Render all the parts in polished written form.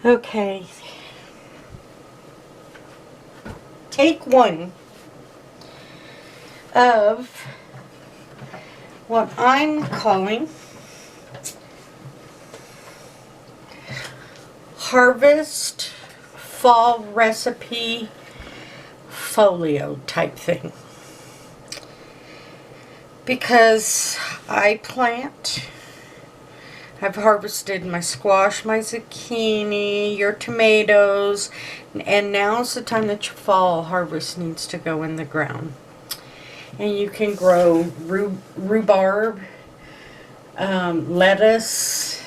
Okay. Take one of what I'm calling Harvest Fall Recipe Folio type thing. Because I've harvested my squash, my zucchini, your tomatoes, and now's the time that your fall harvest needs to go in the ground. And you can grow rhubarb, lettuce,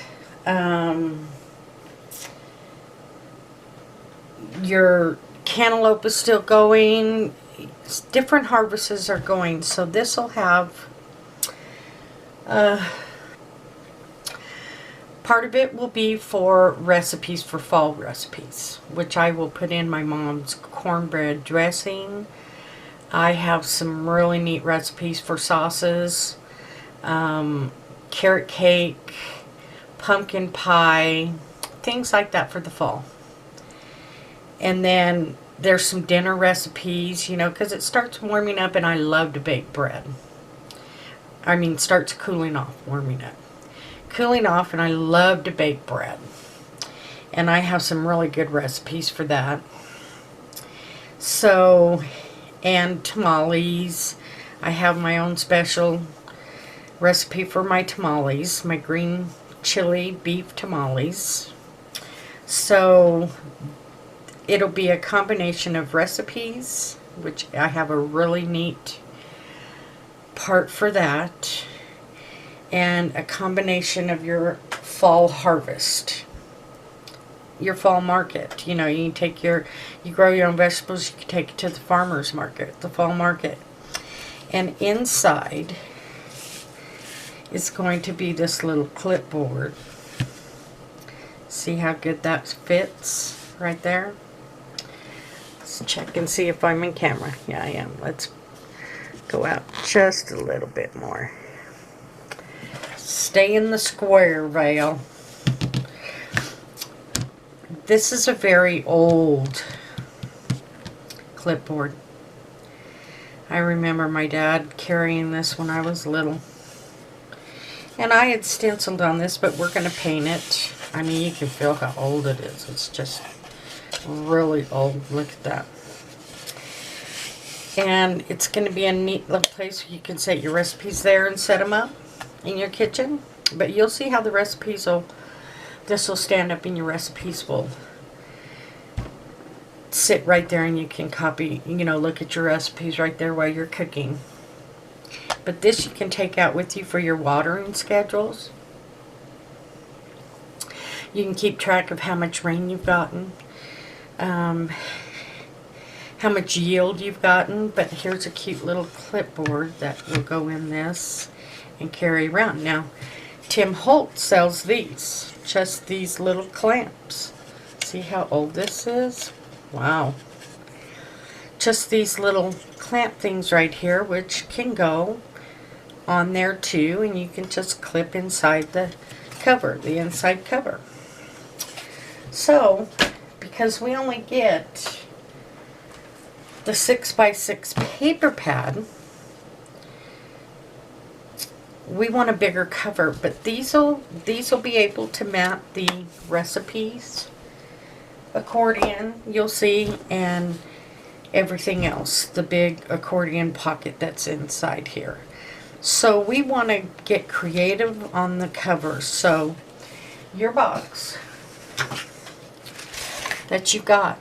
your cantaloupe is still going. Different harvests are going, so this will have part of it will be for recipes for fall recipes, which I will put in my mom's cornbread dressing. I have some really neat recipes for sauces, carrot cake, pumpkin pie, things like that for the fall. And then there's some dinner recipes, you know, because it starts warming up and I love to bake bread. I mean, starts cooling off, warming up. Cooling off, and I love to bake bread. And I have some really good recipes for that. So, and tamales. I have my own special recipe for my tamales, my green chili beef tamales. So, it'll be a combination of recipes, which I have a really neat part for that, and a combination of your fall harvest, your fall market. You know, you grow your own vegetables, you can take it to the farmer's market, the fall market. And inside is going to be this little clipboard. See how good that fits right there? Let's check and see if I'm in camera. Yeah, I am. Let's go out just a little bit more. Stay in the square, Vale. This is a very old clipboard. I remember my dad carrying this when I was little. And I had stenciled on this, but we're going to paint it. I mean, you can feel how old it is. It's just really old. Look at that. And it's going to be a neat little place where you can set your recipes there and set them up in your kitchen. But you'll see how the recipes this will stand up and your recipes will sit right there, and you can copy, you know, look at your recipes right there while you're cooking. But this you can take out with you for your watering schedules. You can keep track of how much rain you've gotten, how much yield you've gotten. But here's a cute little clipboard that will go in this and carry around. Now, Tim Holt sells these, just these little clamps. See how old this is? Wow. Just these little clamp things right here, which can go on there too, and you can just clip inside the cover, the inside cover. So, because we only get the 6x6 paper pad, we want a bigger cover, but these will be able to mount the recipes, accordion, you'll see, and everything else, the big accordion pocket that's inside here. So we want to get creative on the cover. So your box that you got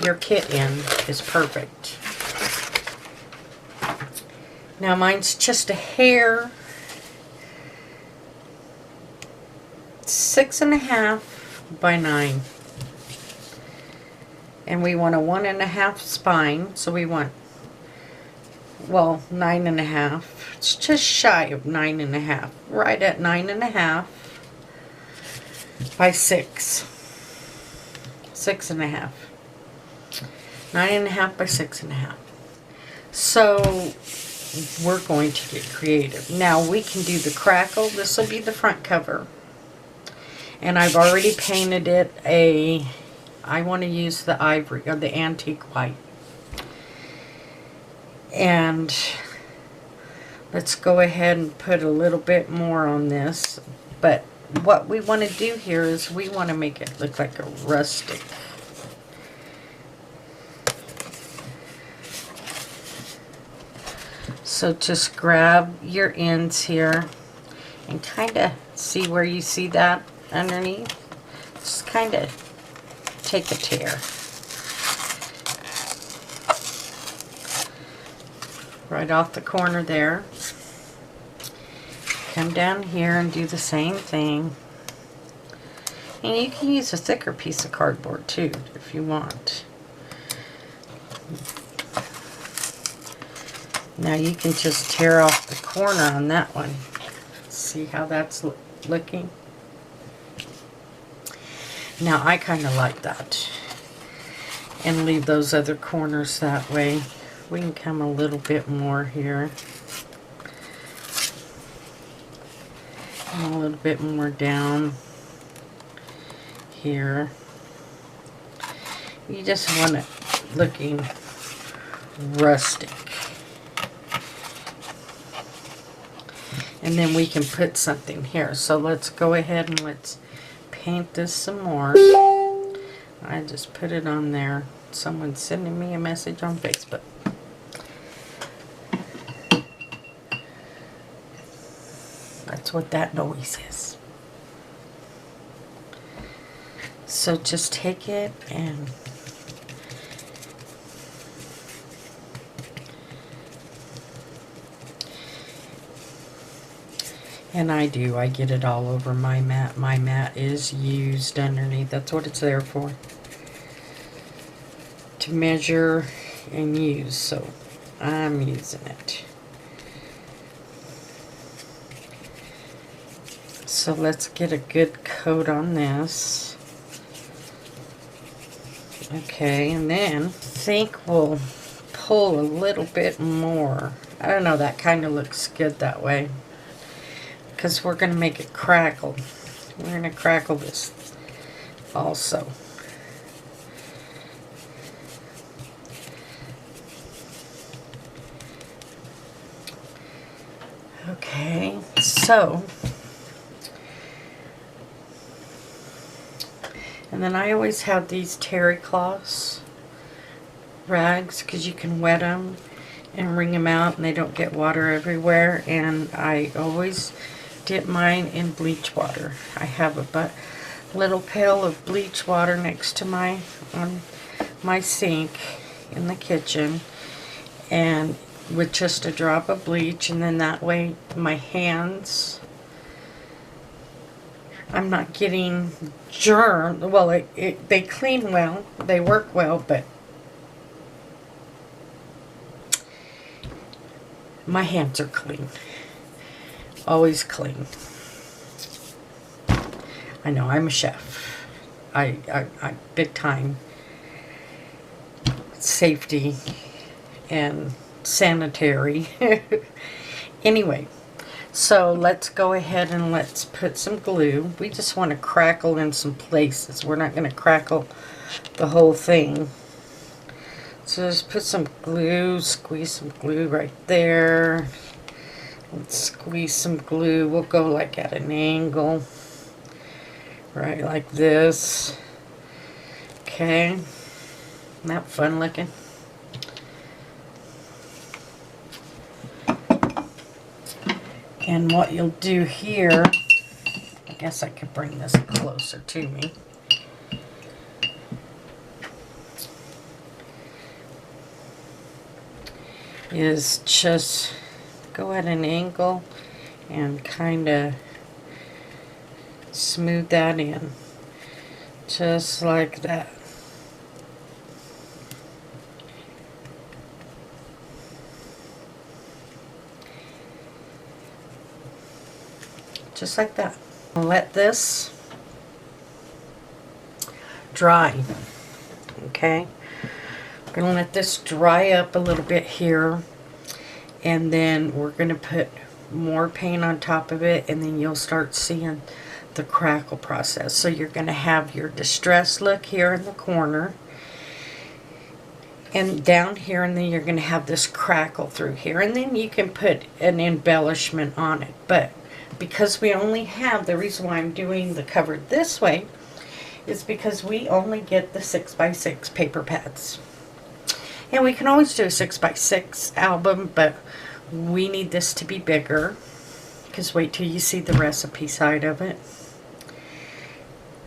your kit in is perfect. Now mine's just a hair, 6.5 by 9. And we want a 1.5 spine, so we want, well, 9.5. It's just shy of 9.5, right at 9.5 by 6. 6.5. 9.5 by 6.5. So we're going to get creative. Now we can do the crackle. This will be the front cover. And I've already painted it I want to use the ivory or the antique white. And let's go ahead and put a little bit more on this. But what we want to do here is we want to make it look like a rustic. So just grab your ends here and kind of see where you see that underneath. Just kind of take a tear. Right off the corner there. Come down here and do the same thing. And you can use a thicker piece of cardboard too if you want. Now you can just tear off the corner on that one. See how that's looking? Now I kind of like that. And leave those other corners that way. We can come a little bit more here. And a little bit more down here. You just want it looking rustic. And then we can put something here. So let's go ahead and let's paint this some more. I just put it on there. Someone's sending me a message on Facebook. That's what that noise is. So just take it and I get it all over my mat. My mat is used underneath. That's what it's there for. To measure and use. So I'm using it. So let's get a good coat on this. Okay, and then I think we'll pull a little bit more. I don't know, that kind of looks good that way. Because we're going to make it crackle. We're going to crackle this also. Okay, so, and then I always have these terry cloths, rags, because you can wet them and wring them out and they don't get water everywhere. And I always dip mine in bleach water. I have a little pail of bleach water next to my sink in the kitchen, and with just a drop of bleach, and then that way my hands, I'm not getting germ. Well, they clean well, they work well, but my hands are clean. Always clean. I know, I'm a chef. I big time safety and sanitary. Anyway, so let's go ahead and let's put some glue. We just want to crackle in some places. We're not going to crackle the whole thing. So just put some glue, squeeze some glue right there. Let's squeeze some glue. We'll go like at an angle. Right like this. Okay. Isn't that fun looking? And what you'll do here, I guess I could bring this closer to me. Is just go at an angle and kind of smooth that in. Just like that. Just like that. Let this dry. Okay? We're going to let this dry up a little bit here. And then we're going to put more paint on top of it. And then you'll start seeing the crackle process. So you're going to have your distress look here in the corner, and down here, and then you're going to have this crackle through here, and then you can put an embellishment on it. But because we only have, the reason why I'm doing the cover this way is because we only get the 6x6 paper pads. And we can always do a 6x6 album, but we need this to be bigger, because wait till you see the recipe side of it.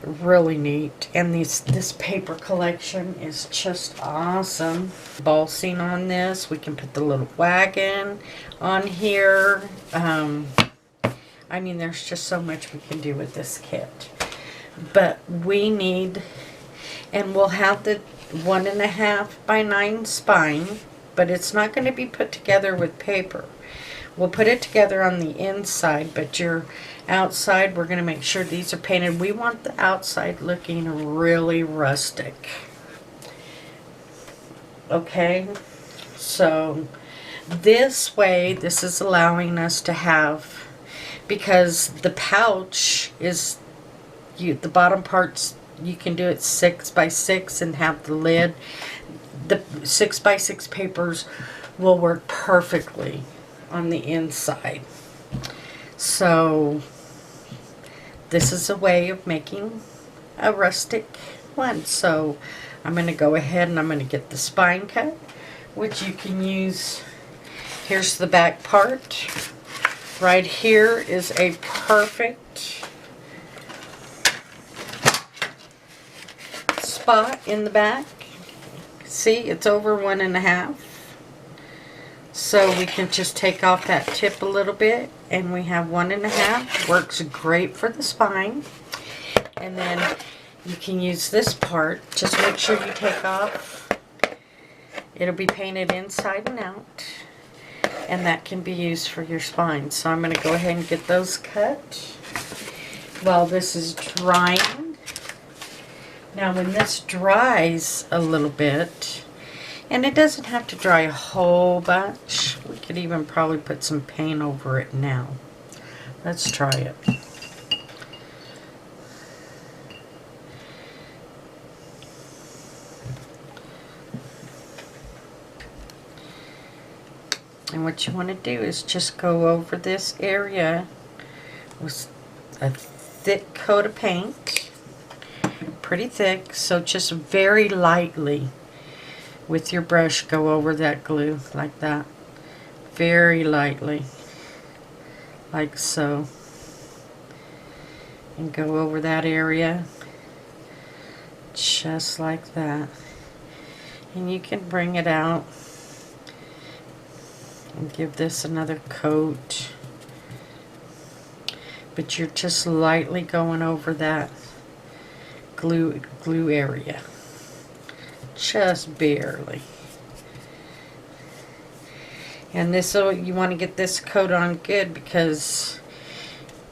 Really neat. And this paper collection is just awesome. Balsing on this. We can put the little wagon on here. I mean, there's just so much we can do with this kit. But we need, and we'll have the 1.5 by 9 spine, but it's not going to be put together with paper. We'll put it together on the inside, but your outside, we're going to make sure these are painted. We want the outside looking really rustic. Okay, so this way, this is allowing us to have, because the pouch is, the bottom parts, you can do it 6x6 and have the lid. The 6x6 papers will work perfectly on the inside. So this is a way of making a rustic one. So I'm going to go ahead and I'm going to get the spine cut, which you can use. Here's the back part. Right here is a perfect spot in the back. See, it's over 1.5. So we can just take off that tip a little bit, and we have 1.5. Works great for the spine. And then you can use this part. Just make sure you take off. It'll be painted inside and out, and that can be used for your spine. So I'm going to go ahead and get those cut while this is drying. Now when this dries a little bit, and it doesn't have to dry a whole bunch, we could even probably put some paint over it now. Let's try it. And what you want to do is just go over this area with a thick coat of paint, pretty thick, so just very lightly with your brush go over that glue like that, very lightly, like so, and go over that area just like that. And you can bring it out and give this another coat, but you're just lightly going over that glue area, just barely. And this, so you want to get this coat on good, because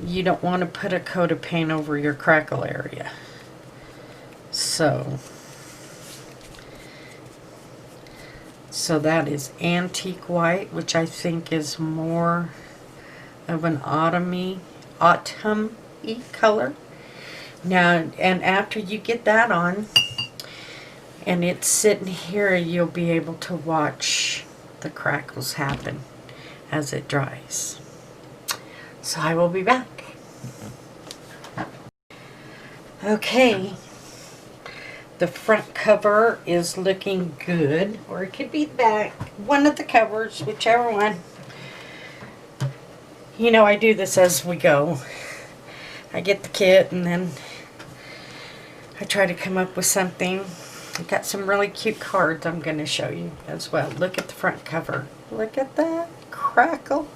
you don't want to put a coat of paint over your crackle area. So that is antique white, which I think is more of an autumn-y color. Now, and after you get that on and it's sitting here, you'll be able to watch the crackles happen as it dries. So I will be back. Okay, the front cover is looking good, or it could be the back, one of the covers, whichever one. You know, I do this as we go. I get the kit and then I try to come up with something. I've got some really cute cards I'm going to show you as well. Look at the front cover. Look at that. Crackle.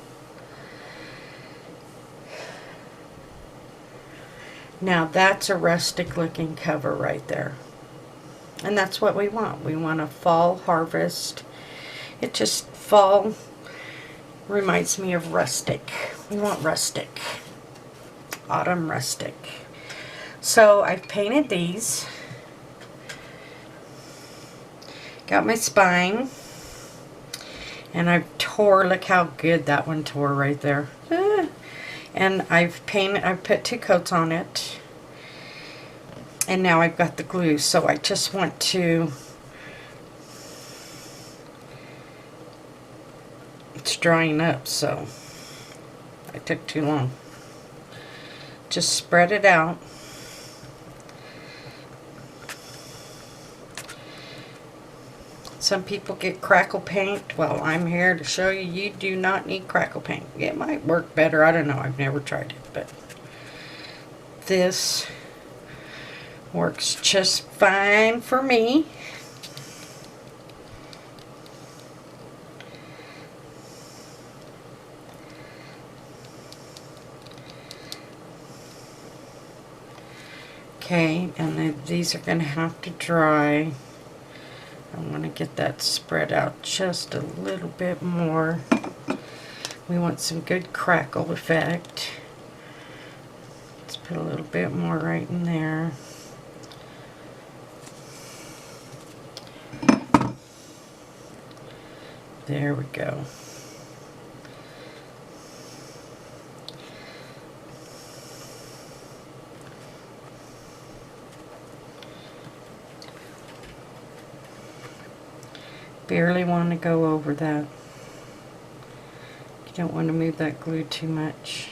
Now that's a rustic looking cover right there. And that's what we want. We want a fall harvest. It just, fall reminds me of rustic. We want rustic. Autumn rustic. So I've painted these. Got my spine. And I've tore, look how good that one tore right there. And I've put 2 coats on it. And now I've got the glue, so I just want to, it's drying up, so I took too long. Just spread it out. Some people get Crackle paint. Well, I'm here to show you, you do not need Crackle paint. It might work better. I don't know. I've never tried it, but this works just fine for me. Okay, and then these are going to have to dry. I want to get that spread out just a little bit more. We want some good crackle effect. Let's put a little bit more right in there. There we go. Barely want to go over that. You don't want to move that glue too much.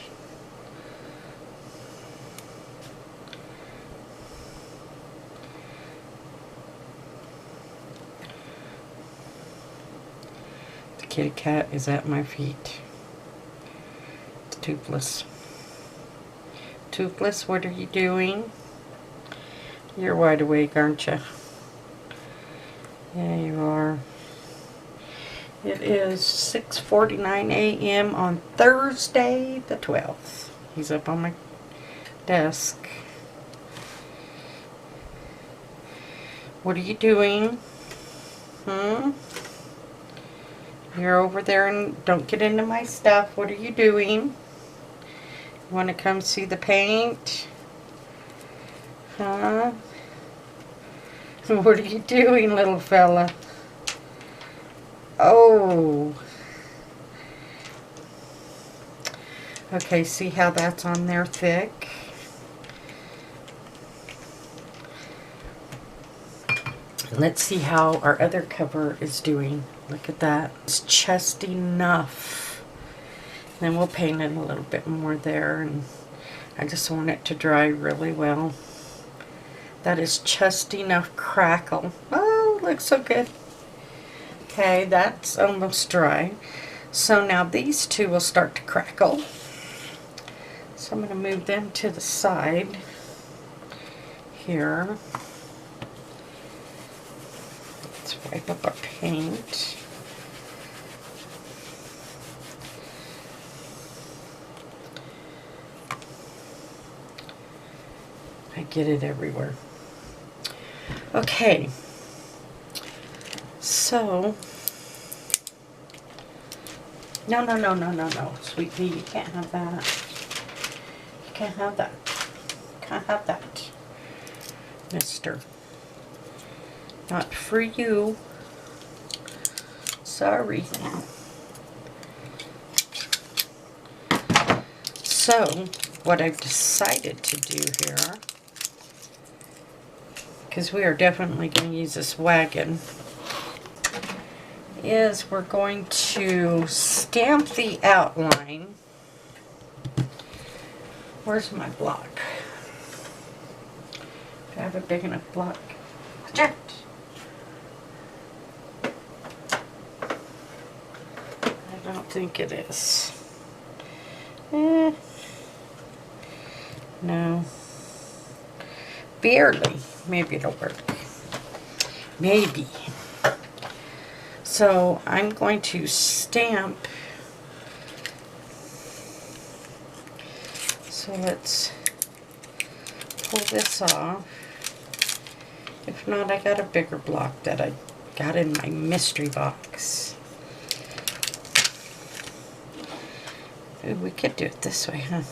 The kitty cat is at my feet. It's Toothless. Toothless, what are you doing? You're wide awake, aren't you? Yeah, you are. It is 6:49 a.m. on Thursday the 12th. He's up on my desk. What are you doing? You're over there and don't get into my stuff. What are you doing? You want to come see the paint? Huh? What are you doing, little fella? Oh. Okay, see how that's on there thick? Let's see how our other cover is doing. Look at that. It's just enough. Then we'll paint it a little bit more there, and I just want it to dry really well. That is just enough crackle. Oh, looks so good. Okay, that's almost dry. So now these two will start to crackle. So I'm going to move them to the side here. Let's wipe up our paint. I get it everywhere. Okay. So, no, sweet pea, you can't have that. You can't have that. Can't have that, mister. Not for you. Sorry. So, what I've decided to do here, because we are definitely going to use this wagon, is we're going to stamp the outline. Where's my block? Do I have a big enough block? Watch out! I don't think it is. No. Barely. Maybe it'll work. Maybe. So I'm going to stamp. So let's pull this off. If not, I got a bigger block that I got in my mystery box. Ooh, we could do it this way, huh?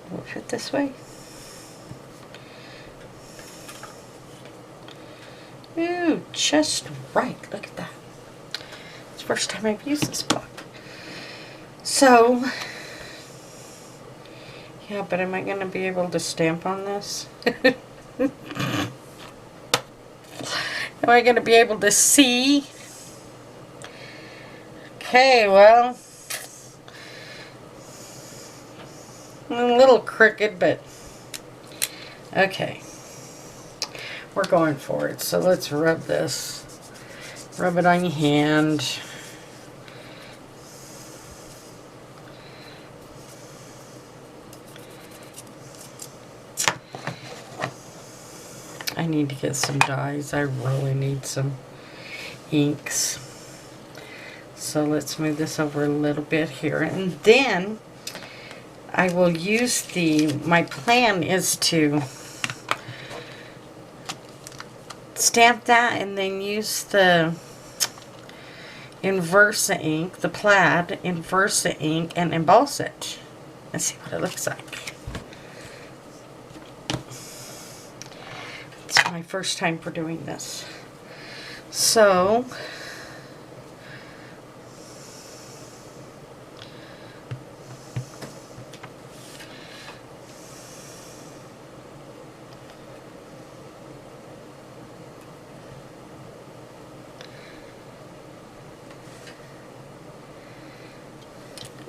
Will it fit this way? Ooh, just right. Look at that. It's the first time I've used this block. So, Yeah, but am I going to be able to stamp on this? Am I going to be able to see? Okay, well, a little crooked, but okay. We're going for it. So let's rub this. Rub it on your hand. I need to get some dyes. I really need some inks. So let's move this over a little bit here. And then I will use my plan is to stamp that and then use the Inversa ink, the plaid Inversa ink, and emboss it and see what it looks like. It's my first time for doing this. So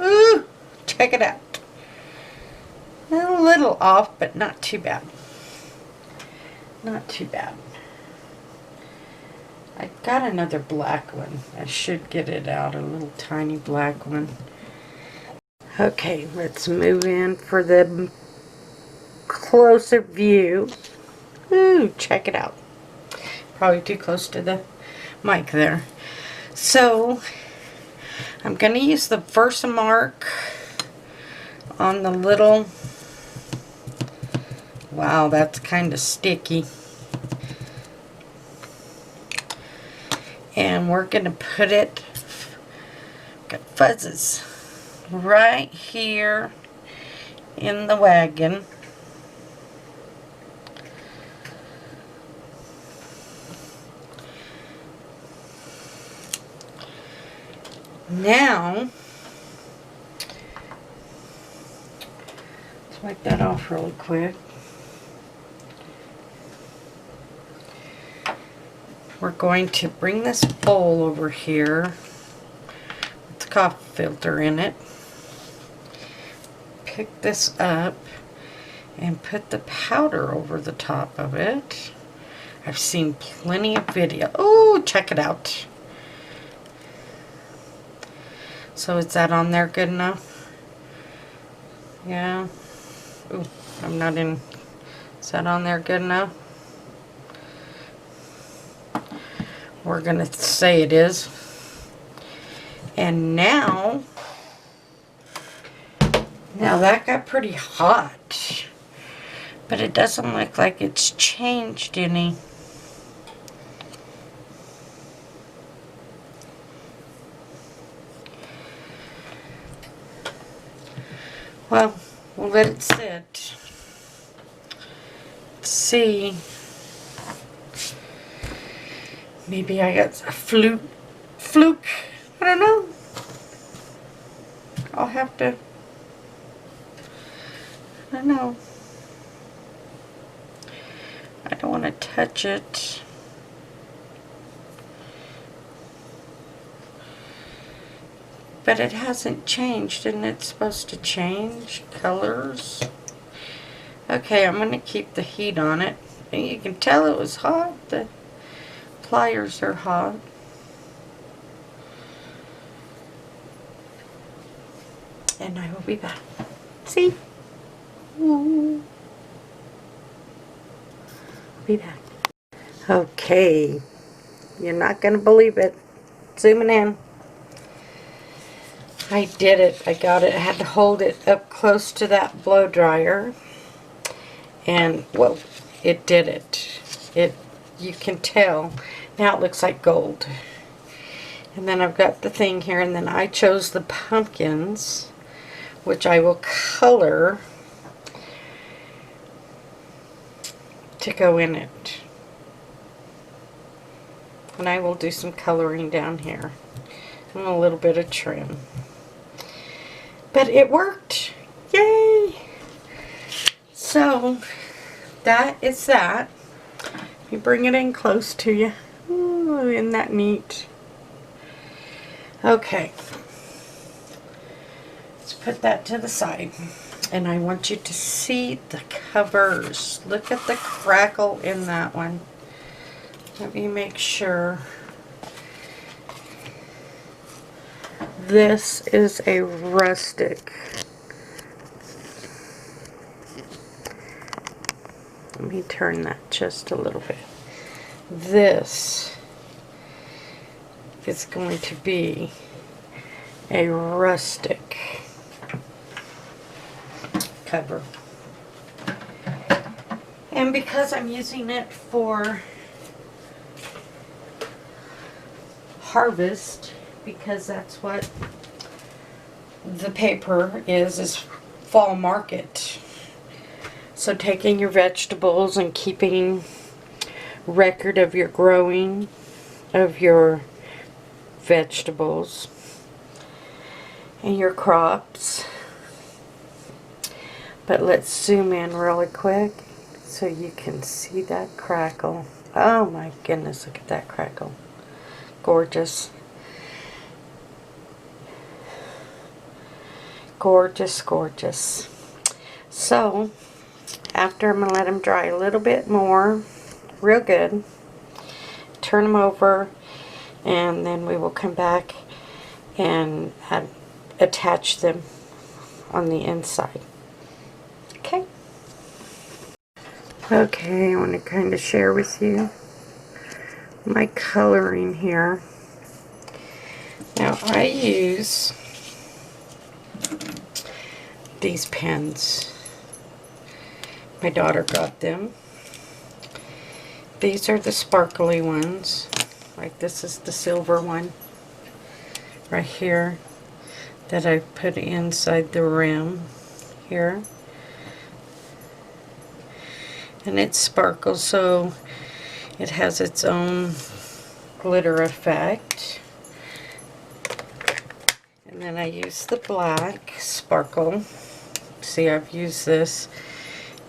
ooh, check it out. A little off, but not too bad. Not too bad. I got another black one. I should get it out, a little tiny black one. Okay, let's move in for the closer view. Ooh, check it out. Probably too close to the mic there. So I'm going to use the Versamark on the little, wow, that's kind of sticky. And we're going to put it, got fuzzes, right here in the wagon. Now, let's wipe that off really quick. We're going to bring this bowl over here with the coffee filter in it. Pick this up and put the powder over the top of it. I've seen plenty of video. Oh, check it out. So is that on there good enough? Yeah. Ooh, I'm not in. Is that on there good enough? We're going to say it is. And now that got pretty hot. But it doesn't look like it's changed any. Well, we'll let it sit. Let's see. Maybe I got a fluke. I don't know. I'll have to. I don't know. I don't want to touch it. But it hasn't changed, and it's supposed to change colors. Okay, I'm going to keep the heat on it. And you can tell it was hot. The pliers are hot. And I will be back. See? Ooh. Be back. Okay. You're not going to believe it. Zooming in. I did it. I got it. I had to hold it up close to that blow dryer. And, whoa, it did it. You can tell. Now it looks like gold. And then I've got the thing here, and then I chose the pumpkins, which I will color to go in it. And I will do some coloring down here and a little bit of trim. But it worked. Yay! So that is that. Let me bring it in close to you. Ooh, isn't that neat? Okay. Let's put that to the side. And I want you to see the covers. Look at the crackle in that one. Let me make sure. This is a Rustic. Let me turn that just a little bit. This is going to be a Rustic cover. And because I'm using it for harvest, because that's what the paper is fall market. So taking your vegetables and keeping record of your growing of your vegetables and your crops. But let's zoom in really quick so you can see that crackle. Oh my goodness, look at that crackle. Gorgeous. Gorgeous, gorgeous. So, after I'm going to let them dry a little bit more, real good, turn them over, and then we will come back and attach them on the inside. Okay. Okay, I want to kind of share with you my coloring here. Now I use these pens. My daughter got them. These are the sparkly ones. Like this is the silver one right here that I put inside the rim here. And it sparkles, so it has its own glitter effect. And then I use the black sparkle. See, I've used this,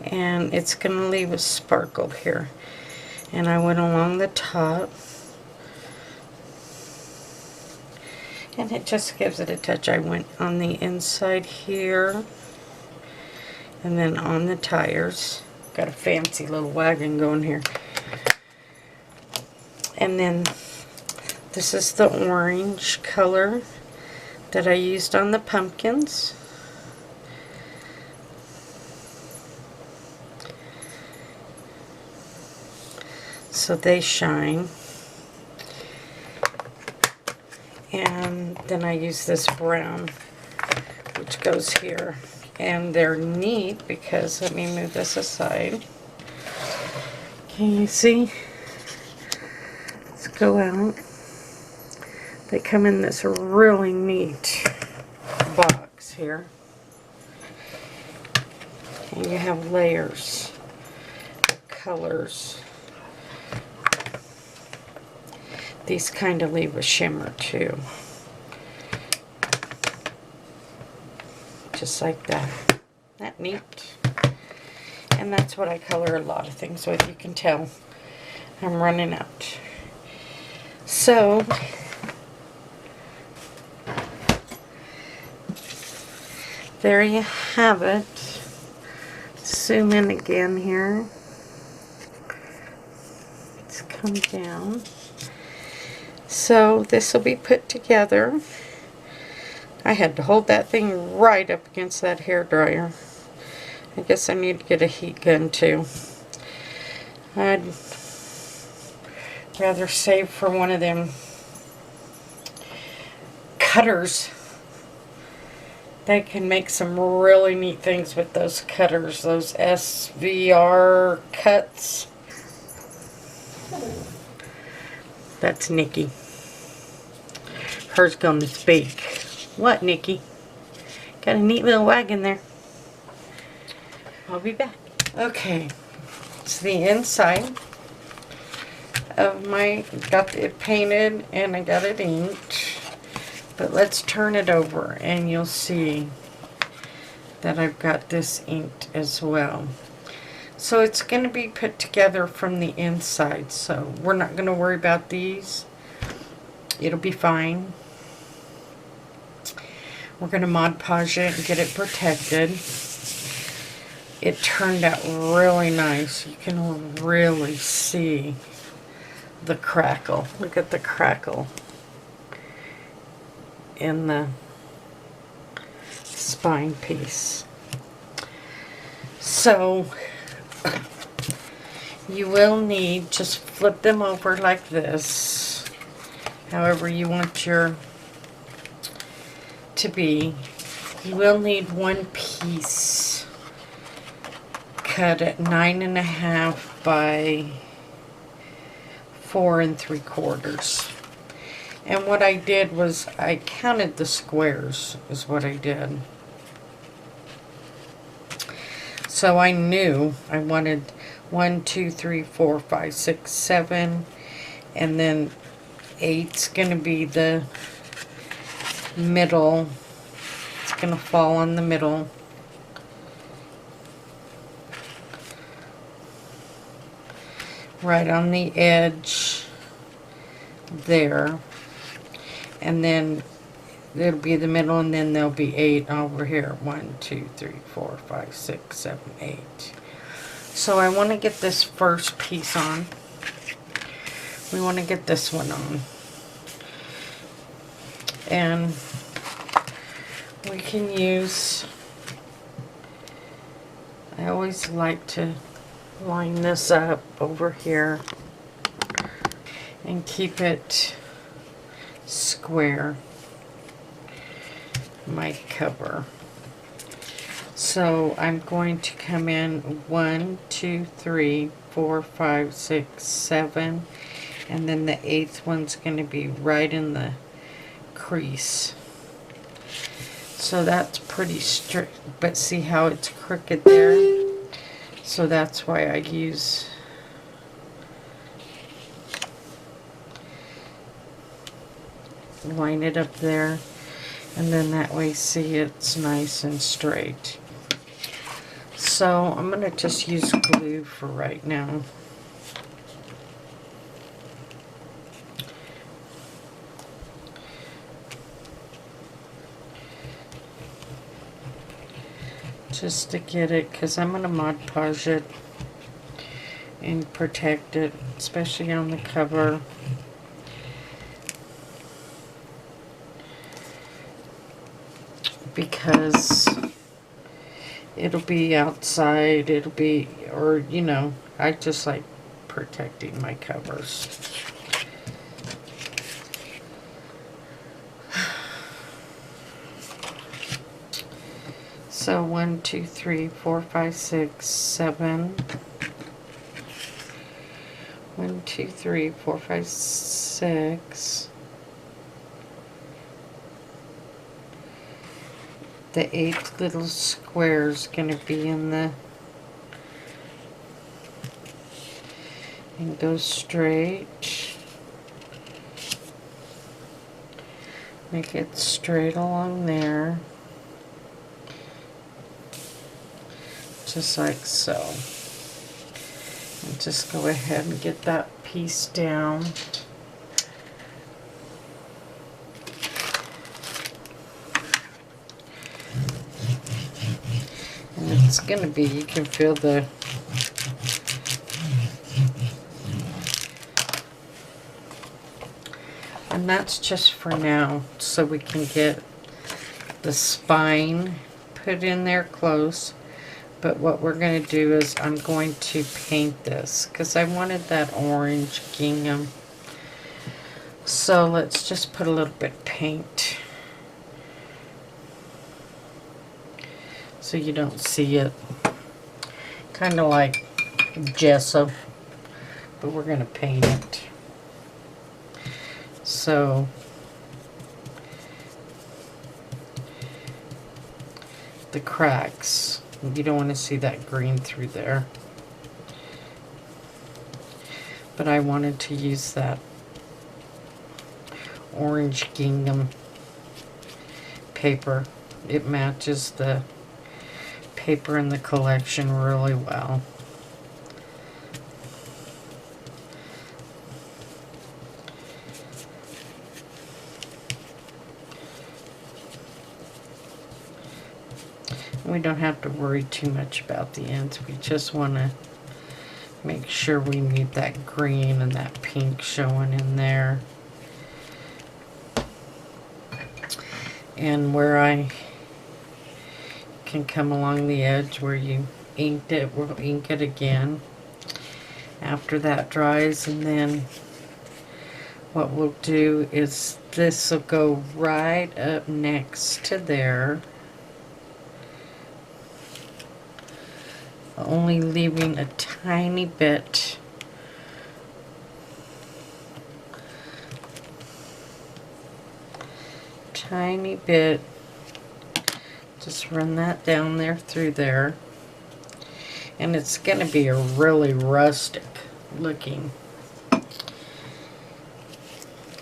and it's going to leave a sparkle here. And I went along the top, and it just gives it a touch. I went on the inside here, and then on the tires. Got a fancy little wagon going here. And then this is the orange color that I used on the pumpkins. So they shine. And then I use this brown, which goes here. And they're neat because, let me move this aside. Can you see? Let's go out. They come in this really neat box here. And you have layers of colors. These kind of leave a shimmer too. Just like that. Isn't that neat? And that's what I color a lot of things with. You can tell I'm running out. So, there you have it. Zoom in again here. Let's come down. So this will be put together. I had to hold that thing right up against that hairdryer. I guess I need to get a heat gun too. I'd rather save for one of them cutters. They can make some really neat things with those cutters, those SVR cuts. That's Nikki. Her's going to speak. What, Nikki? Got a neat little wagon there. I'll be back. Okay, it's the inside of my, got it painted and I got it inked. But let's turn it over and you'll see that I've got this inked as well. So it's going to be put together from the inside, so we're not going to worry about these. It'll be fine. We're going to Mod Podge it and get it protected. It turned out really nice. You can really see the crackle. Look at the crackle in the spine piece. So you will need, just flip them over like this, however you want your to be. You will need one piece cut at 9.5 by 4 3/4. And what I did was I counted the squares, is what I did. So I knew I wanted 1, 2, 3, 4, 5, 6, 7, and then 8's going to be the middle. It's going to fall on the middle. Right on the edge there. And then it'll be the middle, and then there'll be 8 over here. 1, 2, 3, 4, 5, 6, 7, 8. So I want to get this first piece on. We want to get this one on. And we can use, I always like to line this up over here and keep it square, my cover. So I'm going to come in 1, 2, 3, 4, 5, 6, 7, and then the 8th one's going to be right in the crease. So that's pretty straight, but see how it's crooked there? So that's why I use line it up there, and then that way, see, it's nice and straight. So I'm going to just use glue for right now. Just to get it, because I'm going to Mod Podge it and protect it, especially on the cover. Because it'll be outside, it'll be, or you know, I just like protecting my covers. So 1, 2, 3, 4, 5, 6, 7. 1, 2, 3, 4, 5, 6. The 8th little square is going to be in the, and go straight. Make it straight along there. Just like so. And just go ahead and get that piece down. And it's going to be, you can feel the and that's just for now, so we can get the spine put in there close. But what we're going to do is I'm going to paint this because I wanted that orange gingham. So let's just put a little bit of paint so you don't see it. Kind of like gesso, but we're going to paint it. So the cracks, you don't want to see that green through there. But I wanted to use that orange gingham paper. It matches the paper in the collection really well. We don't have to worry too much about the ends. We just want to make sure we need that green and that pink showing in there. And where I can come along the edge where you inked it, we'll ink it again after that dries. And then what we'll do is this will go right up next to there, only leaving a tiny bit just run that down there through there, and it's going to be a really rustic looking,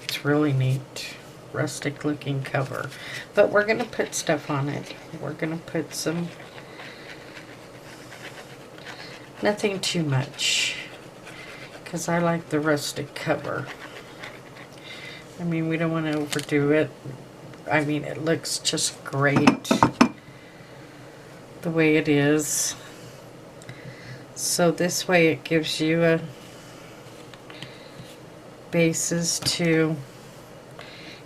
it's really neat, rustic looking cover. But we're going to put stuff on it. We're going to put some, nothing too much, because I like the rustic cover. I mean, we don't want to overdo it. I mean, it looks just great the way it is. So this way it gives you a basis to,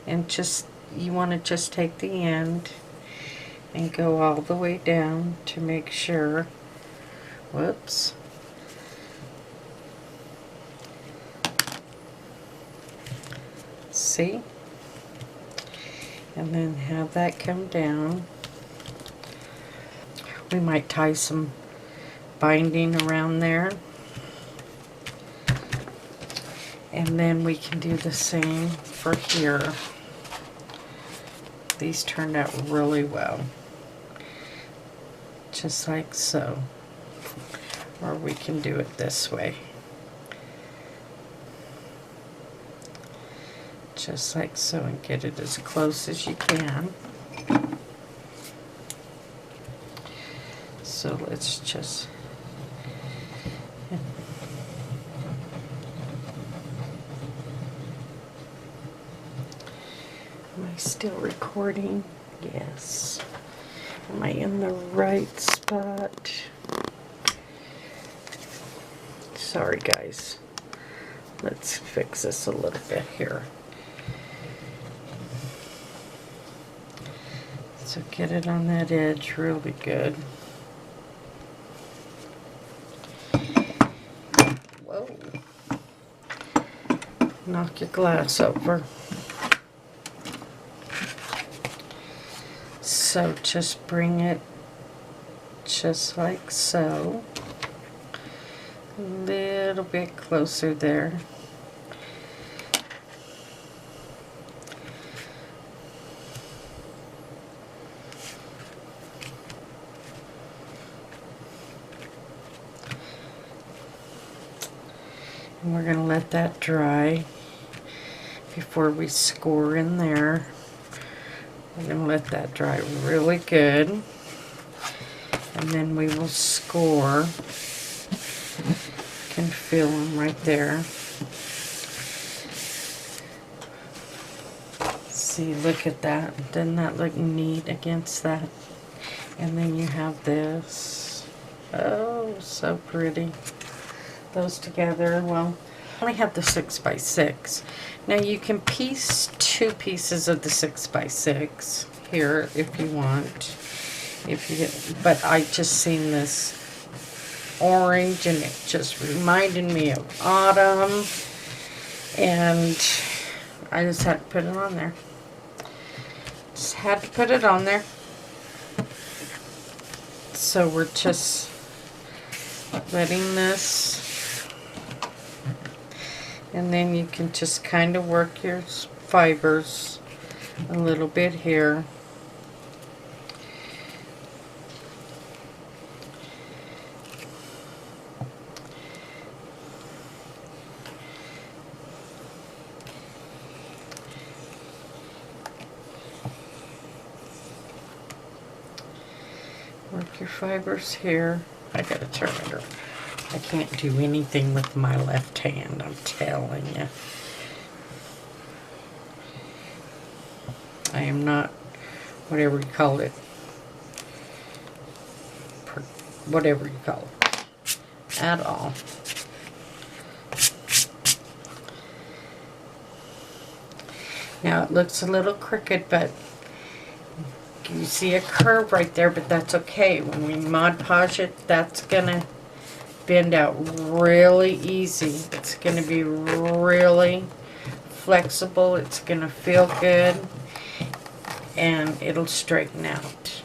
and just, you want to just take the end and go all the way down to make sure, whoops, see, and then have that come down. We might tie some binding around there, and then we can do the same for here. These turned out really well, just like so, or we can do it this way, just like so, and get it as close as you can. So let's just, am I still recording? Yes. Am I in the right spot? Sorry guys. Let's fix this a little bit here. So get it on that edge really good. Whoa. Knock your glass over. So just bring it just like so. A little bit closer there. And we're going to let that dry before we score in there. We're going to let that dry really good, and then we will score. You can feel them right there. See, look at that. Doesn't that look neat against that? And then you have this. Oh, so pretty. Those together. Well, I only have the 6x6. Now you can piece 2 pieces of the 6x6 here if you want. But I just seen this orange and it just reminded me of autumn, and I just had to put it on there. Just had to put it on there. So we're just letting this. And then you can just kind of work your fibers a little bit here. Work your fibers here. I gotta turn it around. I can't do anything with my left hand, I'm telling you. I am not, whatever you call it, whatever you call it, at all. Now it looks a little crooked, but you see a curve right there, but that's okay. When we Mod Podge it, that's gonna bend out really easy. It's gonna be really flexible. It's gonna feel good, and it'll straighten out.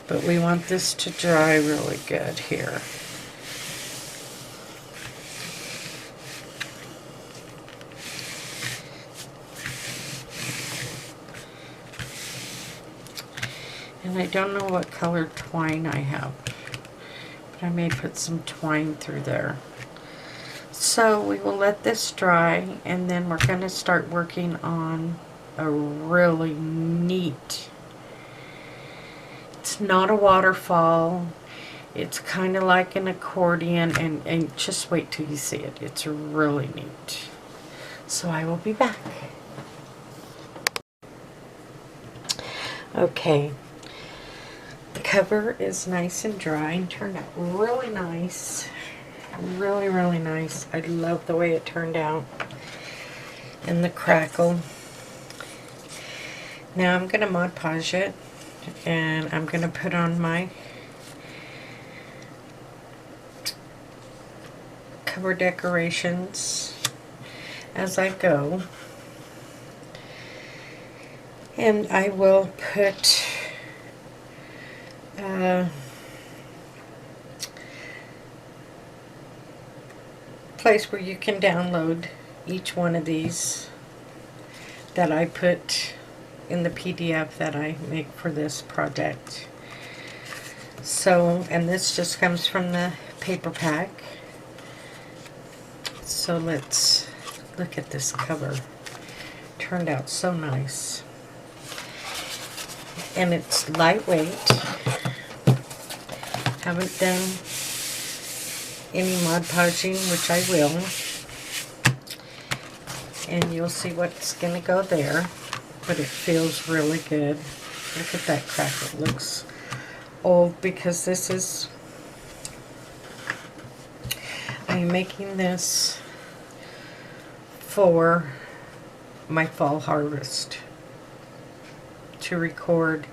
But we want this to dry really good here. And I don't know what color twine I have, but I may put some twine through there. So we will let this dry, and then we're going to start working on a really neat, it's not a waterfall, it's kind of like an accordion, and just wait till you see it. It's really neat. So I will be back. Okay. The cover is nice and dry and turned out really nice. Really, really nice. I love the way it turned out. And the crackle. Now I'm going to Mod Podge it, and I'm going to put on my cover decorations as I go. And I will put place where you can download each one of these that I put in the PDF that I make for this project. So, and this just comes from the paper pack. So let's look at this cover. Turned out so nice. And it's lightweight. Haven't done any Mod Podging, which I will. And you'll see what's going to go there. But it feels really good. Look at that crackle. It looks old because this is, I'm making this for my fall harvest, to record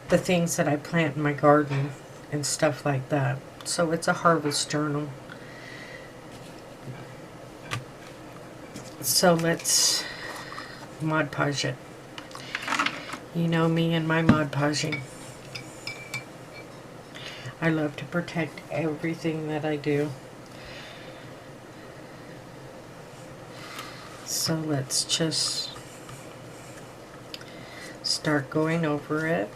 the things that I plant in my garden and stuff like that. So it's a harvest journal. So let's Mod Podge it. You know me and my Mod Podging. I love to protect everything that I do. So let's just start going over it.